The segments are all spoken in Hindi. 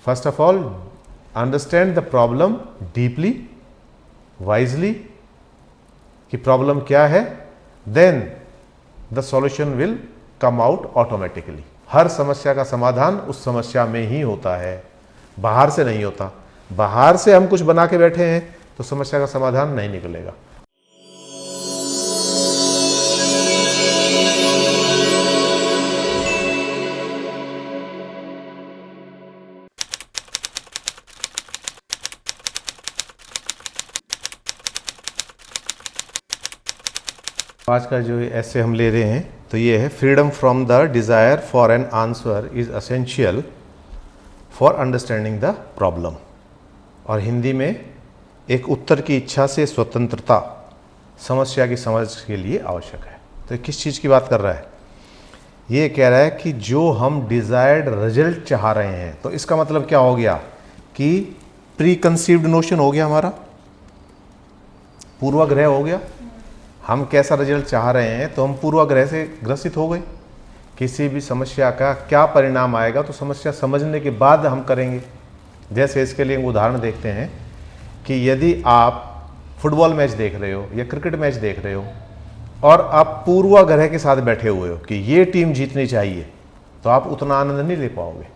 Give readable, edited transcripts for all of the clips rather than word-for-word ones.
First of all understand the problem deeply, wisely, कि प्रॉब्लम क्या है, then the solution will come out automatically. हर समस्या का समाधान उस समस्या में ही होता है, बाहर से नहीं होता। बाहर से हम कुछ बना के बैठे हैं तो समस्या का समाधान नहीं निकलेगा। आज का जो ऐसे हम ले रहे हैं तो ये है, freedom from the desire for an answer is essential for understanding the problem. और हिंदी में, एक उत्तर की इच्छा से स्वतंत्रता समस्या की समझ के लिए आवश्यक है। तो किस चीज़ की बात कर रहा है? ये कह रहा है कि जो हम डिज़ायर्ड रिजल्ट चाह रहे हैं, तो इसका मतलब क्या हो गया कि प्री कंसीव्ड नोशन हो गया, हमारा पूर्वाग्रह हो गया। हम कैसा रिजल्ट चाह रहे हैं तो हम पूर्वाग्रह से ग्रसित हो गए। किसी भी समस्या का क्या परिणाम आएगा तो समस्या समझने के बाद हम करेंगे। जैसे इसके लिए एक उदाहरण देखते हैं कि यदि आप फुटबॉल मैच देख रहे हो या क्रिकेट मैच देख रहे हो और आप पूर्वाग्रह के साथ बैठे हुए हो कि ये टीम जीतनी चाहिए, तो आप उतना आनंद नहीं ले पाओगे।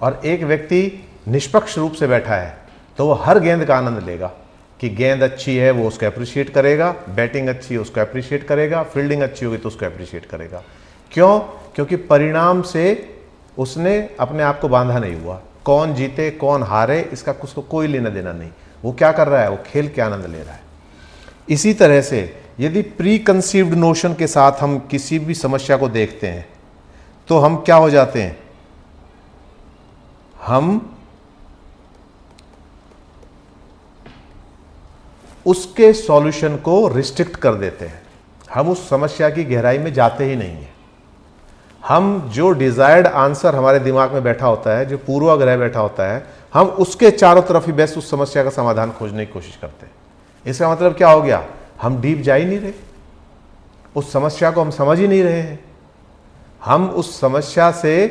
और एक व्यक्ति निष्पक्ष रूप से बैठा है तो वो हर गेंद का आनंद लेगा कि गेंद अच्छी है वो उसको अप्रिशिएट करेगा, बैटिंग अच्छी है उसको अप्रिशिएट करेगा, फील्डिंग अच्छी होगी तो उसको अप्रिशिएट करेगा। क्यों? क्योंकि परिणाम से उसने अपने आप को बांधा नहीं हुआ। कौन जीते कौन हारे इसका उसको कोई लेना देना नहीं। वो क्या कर रहा है? वो खेल के आनंद ले रहा है। इसी तरह से यदि प्री कंसीव्ड नोशन के साथ हम किसी भी समस्या को देखते हैं तो हम क्या हो जाते हैं? हम उसके सॉल्यूशन को रिस्ट्रिक्ट कर देते हैं। हम उस समस्या की गहराई में जाते ही नहीं है। हम जो डिजायर्ड आंसर हमारे दिमाग में बैठा होता है, जो पूर्वाग्रह बैठा होता है, हम उसके चारों तरफ ही बेस्ट उस समस्या का समाधान खोजने की कोशिश करते हैं। इसका मतलब क्या हो गया? हम डीप जा ही नहीं रहे, उस समस्या को हम समझ ही नहीं रहे हैं, हम उस समस्या से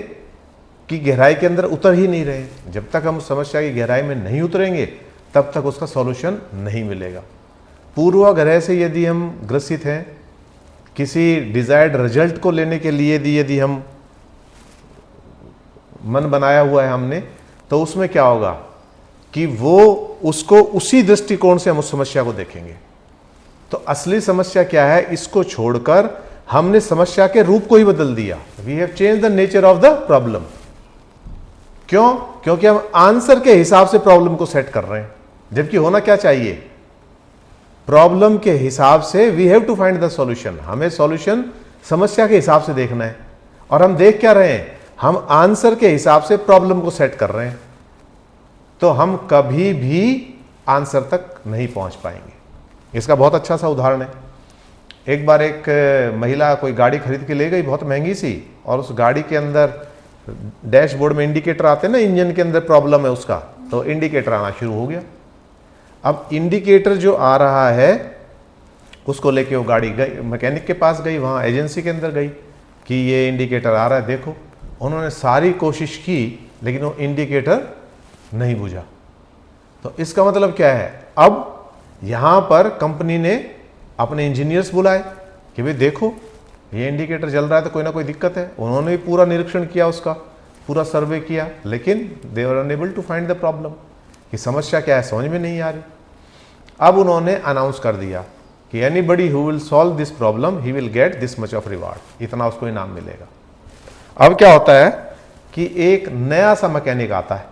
की गहराई के अंदर उतर ही नहीं रहे। जब तक हम उस समस्या की गहराई में नहीं उतरेंगे तब तक उसका सॉल्यूशन नहीं मिलेगा। पूर्वाग्रह से यदि हम ग्रसित हैं, किसी डिजायर्ड रिजल्ट को लेने के लिए यदि हम मन बनाया हुआ है हमने, तो उसमें क्या होगा कि वो उसको उसी दृष्टिकोण से हम उस समस्या को देखेंगे। तो असली समस्या क्या है? इसको छोड़कर हमने समस्या के रूप को ही बदल दिया। We have change the nature of the problem. क्यों? क्योंकि हम आंसर के हिसाब से प्रॉब्लम को सेट कर रहे हैं, जबकि होना क्या चाहिए? प्रॉब्लम के हिसाब से we have to find the solution. हमें सॉल्यूशन समस्या के हिसाब से देखना है। और हम देख क्या रहे हैं? हम आंसर के हिसाब से प्रॉब्लम को सेट कर रहे हैं। तो हम कभी भी आंसर तक नहीं पहुंच पाएंगे। इसका बहुत अच्छा सा उदाहरण है। एक बार एक महिला कोई गाड़ी खरीद के ले गई, बहुत महंगी सी, और उस गाड़ी के अंदर डैशबोर्ड में इंडिकेटर आते हैं ना, इंजन के अंदर प्रॉब्लम है उसका, तो इंडिकेटर आना शुरू हो गया। अब इंडिकेटर जो आ रहा है उसको लेके वो गाड़ी गई, मैकेनिक के पास गई, वहाँ एजेंसी के अंदर गई कि ये इंडिकेटर आ रहा है देखो। उन्होंने सारी कोशिश की लेकिन वो इंडिकेटर नहीं बुझा। तो इसका मतलब क्या है? अब यहाँ पर कंपनी ने अपने इंजीनियर्स बुलाए कि भाई देखो ये इंडिकेटर जल रहा है तो कोई ना कोई दिक्कत है। उन्होंने भी पूरा निरीक्षण किया, उसका पूरा सर्वे किया, लेकिन they were unable to find the problem, कि समस्या क्या है समझ में नहीं आ रही। अब उन्होंने अनाउंस कर दिया कि anybody who will solve this problem he will get this much of reward, इतना उसको इनाम मिलेगा। अब क्या होता है कि एक नया सा मैकेनिक आता है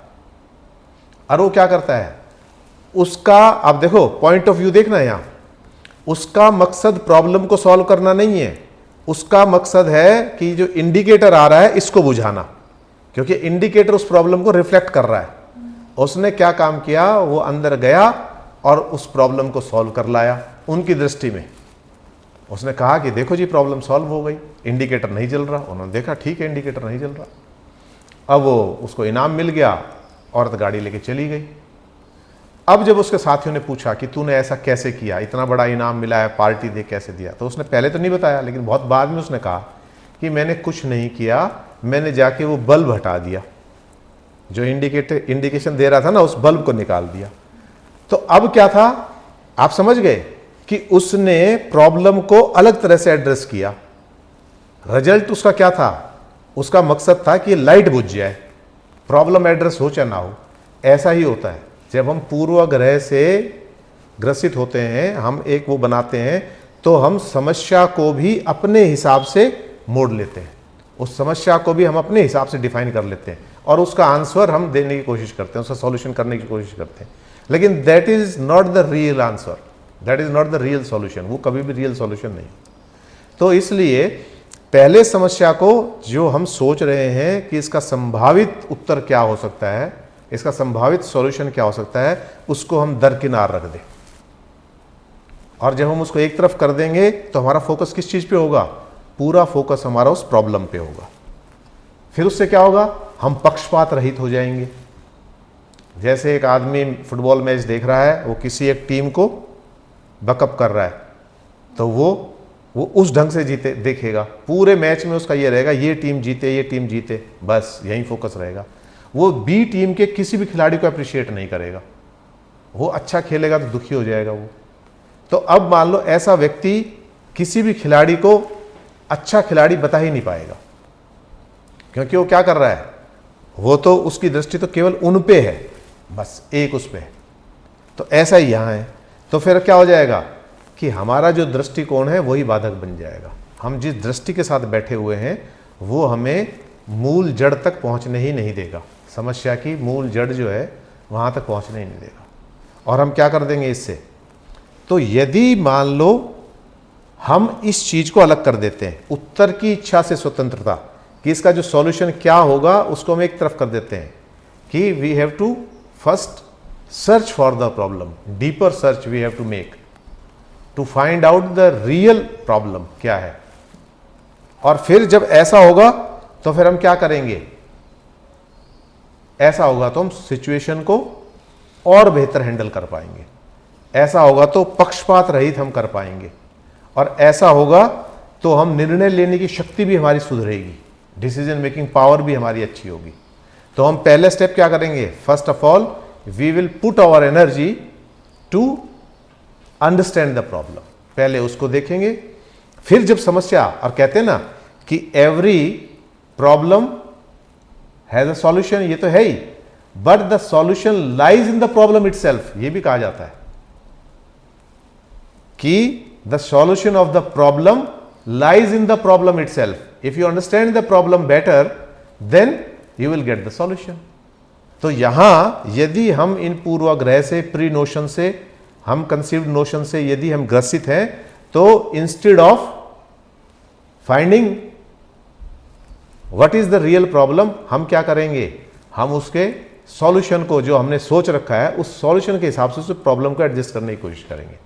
और वो क्या करता है, उसका, आप देखो पॉइंट ऑफ व्यू देखना है यहां, उसका मकसद प्रॉब्लम को सॉल्व करना नहीं है, उसका मकसद है कि जो इंडिकेटर आ रहा है इसको बुझाना, क्योंकि इंडिकेटर उस प्रॉब्लम को रिफ्लेक्ट कर रहा है। उसने क्या काम किया? वो अंदर गया और उस प्रॉब्लम को सॉल्व कर लाया उनकी दृष्टि में। उसने कहा कि देखो जी प्रॉब्लम सॉल्व हो गई, इंडिकेटर नहीं जल रहा। उन्होंने देखा ठीक है इंडिकेटर नहीं जल रहा। अब वो उसको इनाम मिल गया, औरत गाड़ी लेके चली गई। अब जब उसके साथियों ने पूछा कि तूने ऐसा कैसे किया, इतना बड़ा इनाम मिला है, पार्टी दे कैसे दिया, तो उसने पहले तो नहीं बताया, लेकिन बहुत बाद में उसने कहा कि मैंने कुछ नहीं किया, मैंने जाके वो बल्ब हटा दिया। जो इंडिकेशन दे रहा था ना, उस बल्ब को निकाल दिया। तो अब क्या था, आप समझ गए कि उसने प्रॉब्लम को अलग तरह से एड्रेस किया। रिजल्ट उसका क्या था, उसका मकसद था कि लाइट बुझ जाए, प्रॉब्लम एड्रेस हो चाहे ना हो। ऐसा ही होता है जब हम पूर्वाग्रह से ग्रसित होते हैं, हम एक वो बनाते हैं, तो हम समस्या को भी अपने हिसाब से मोड़ लेते हैं, उस समस्या को भी हम अपने हिसाब से डिफाइन कर लेते हैं और उसका आंसर हम देने की कोशिश करते हैं, उसका सॉल्यूशन करने की कोशिश करते हैं। लेकिन that is not the real answer, that is not the real solution, वो कभी भी रियल सॉल्यूशन नहीं। तो इसलिए पहले समस्या को जो हम सोच रहे हैं कि इसका संभावित उत्तर क्या हो सकता है, इसका संभावित सॉल्यूशन क्या हो सकता है, उसको हम दरकिनार रख दें। और जब हम उसको एक तरफ कर देंगे तो हमारा फोकस किस चीज पे होगा, पूरा फोकस हमारा उस प्रॉब्लम पे होगा। फिर उससे क्या होगा, हम पक्षपात रहित हो जाएंगे। जैसे एक आदमी फुटबॉल मैच देख रहा है, वो किसी एक टीम को बकअप कर रहा है, तो वो उस ढंग से जीते देखेगा, पूरे मैच में उसका ये रहेगा ये टीम जीते, ये टीम जीते, बस यहीं फोकस रहेगा। वो बी टीम के किसी भी खिलाड़ी को अप्रिशिएट नहीं करेगा, वो अच्छा खेलेगा तो दुखी हो जाएगा वो। तो अब मान लो ऐसा व्यक्ति किसी भी खिलाड़ी को अच्छा खिलाड़ी बता ही नहीं पाएगा, क्योंकि वो क्या कर रहा है, वो तो उसकी दृष्टि तो केवल उन पे है, बस एक उस पे है। तो ऐसा ही यहां है। तो फिर क्या हो जाएगा कि हमारा जो दृष्टिकोण है वही बाधक बन जाएगा। हम जिस दृष्टि के साथ बैठे हुए हैं वो हमें मूल जड़ तक पहुंचने ही नहीं देगा, समस्या की मूल जड़ जो है वहां तक पहुंचने ही नहीं देगा। और हम क्या कर देंगे इससे, तो यदि मान लो हम इस चीज को अलग कर देते हैं, उत्तर की इच्छा से स्वतंत्रता, कि इसका जो सॉल्यूशन क्या होगा उसको हम एक तरफ कर देते हैं कि we have to first search for the problem, deeper search we have to make to find out the real problem क्या है। और फिर जब ऐसा होगा तो फिर हम क्या करेंगे, ऐसा होगा तो हम सिचुएशन को और बेहतर हैंडल कर पाएंगे, ऐसा होगा तो पक्षपात रहित हम कर पाएंगे, और ऐसा होगा तो हम निर्णय लेने की शक्ति भी हमारी सुधरेगी, डिसीजन मेकिंग पावर भी हमारी अच्छी होगी। तो हम पहले स्टेप क्या करेंगे, first of all we will put our energy to understand the problem, पहले उसको देखेंगे। फिर जब समस्या, और कहते हैं ना कि every problem has a solution, ये तो है ही, but the solution lies in the problem itself, ये भी कहा जाता है कि the solution of the problem lies in the problem itself. If you understand the problem better, then you will get the solution. तो यहां यदि हम इन पूर्वाग्रह से, प्री नोशन से, हम कंसीव्ड नोशन से यदि हम ग्रसित हैं, तो instead of finding what is the real problem, हम क्या करेंगे, हम उसके सॉल्यूशन को जो हमने सोच रखा है उस सॉल्यूशन के हिसाब से उस प्रॉब्लम को एडजस्ट करने की कोशिश करेंगे।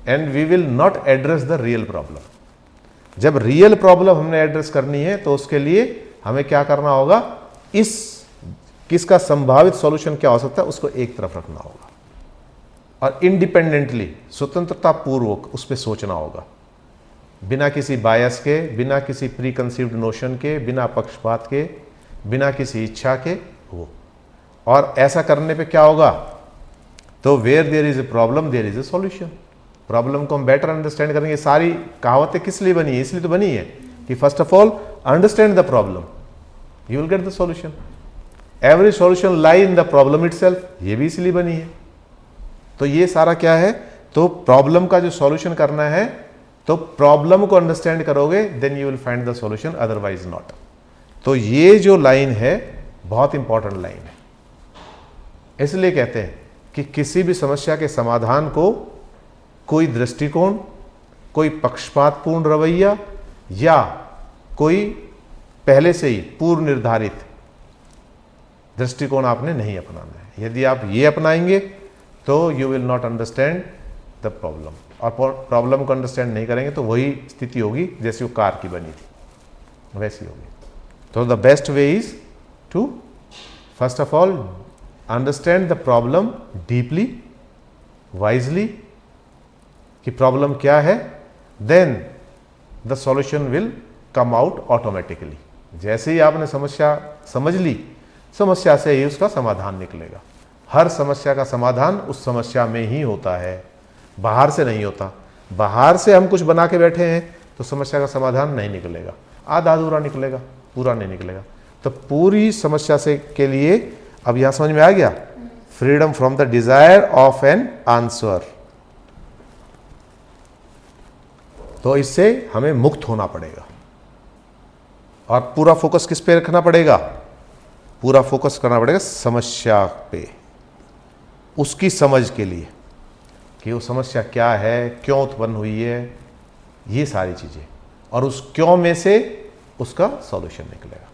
And we will not address the real problem. जब रियल प्रॉब्लम हमने एड्रेस करनी है तो उसके लिए हमें क्या करना होगा, किसका संभावित सॉल्यूशन क्या हो सकता है उसको एक तरफ रखना होगा और इंडिपेंडेंटली, स्वतंत्रता पूर्वक उस पर सोचना होगा, बिना किसी बायस के, बिना किसी प्री कंसीव्ड नोशन के, बिना पक्षपात के, बिना किसी इच्छा के वो। और ऐसा करने पे क्या होगा, तो where there is a problem there is a solution. Problem को हम बेटर अंडरस्टैंड करेंगे। सारी कहावतें किस लिए बनी है, इसलिए तो बनी है कि first of all understand the problem, you will get the solution. Every solution lie in the problem itself, ये भी इसलिए बनी है। तो ये सारा क्या है, तो प्रॉब्लम का जो सॉल्यूशन करना है, तो प्रॉब्लम को अंडरस्टैंड करोगे then you will find the solution, otherwise not. तो ये जो लाइन है बहुत इंपॉर्टेंट लाइन है। इसलिए कहते हैं कि किसी भी समस्या के समाधान को कोई दृष्टिकोण, कोई पक्षपातपूर्ण रवैया या कोई पहले से ही पूर्व निर्धारित दृष्टिकोण आपने नहीं अपनाना है। यदि आप ये अपनाएंगे तो you will not understand the problem, और प्रॉब्लम को अंडरस्टैंड नहीं करेंगे तो वही स्थिति होगी जैसे वो कार की बनी थी, वैसी होगी। तो the best way is to first of all understand the problem deeply, wisely, कि प्रॉब्लम क्या है, then the solution will come out automatically. जैसे ही आपने समस्या समझ ली समस्या से ही उसका समाधान निकलेगा। हर समस्या का समाधान उस समस्या में ही होता है, बाहर से नहीं होता। बाहर से हम कुछ बना के बैठे हैं तो समस्या का समाधान नहीं निकलेगा, आधा अधूरा निकलेगा, पूरा नहीं निकलेगा। तो पूरी समस्या से के लिए अब यहां समझ में आ गया, freedom from the desire of an answer. तो इससे हमें मुक्त होना पड़ेगा और पूरा फोकस किस पे रखना पड़ेगा? पूरा फोकस करना पड़ेगा समस्या पे, उसकी समझ के लिए कि वो समस्या क्या है, क्यों उत्पन्न हुई है, ये सारी चीजें, और उस क्यों में से उसका सॉल्यूशन निकलेगा।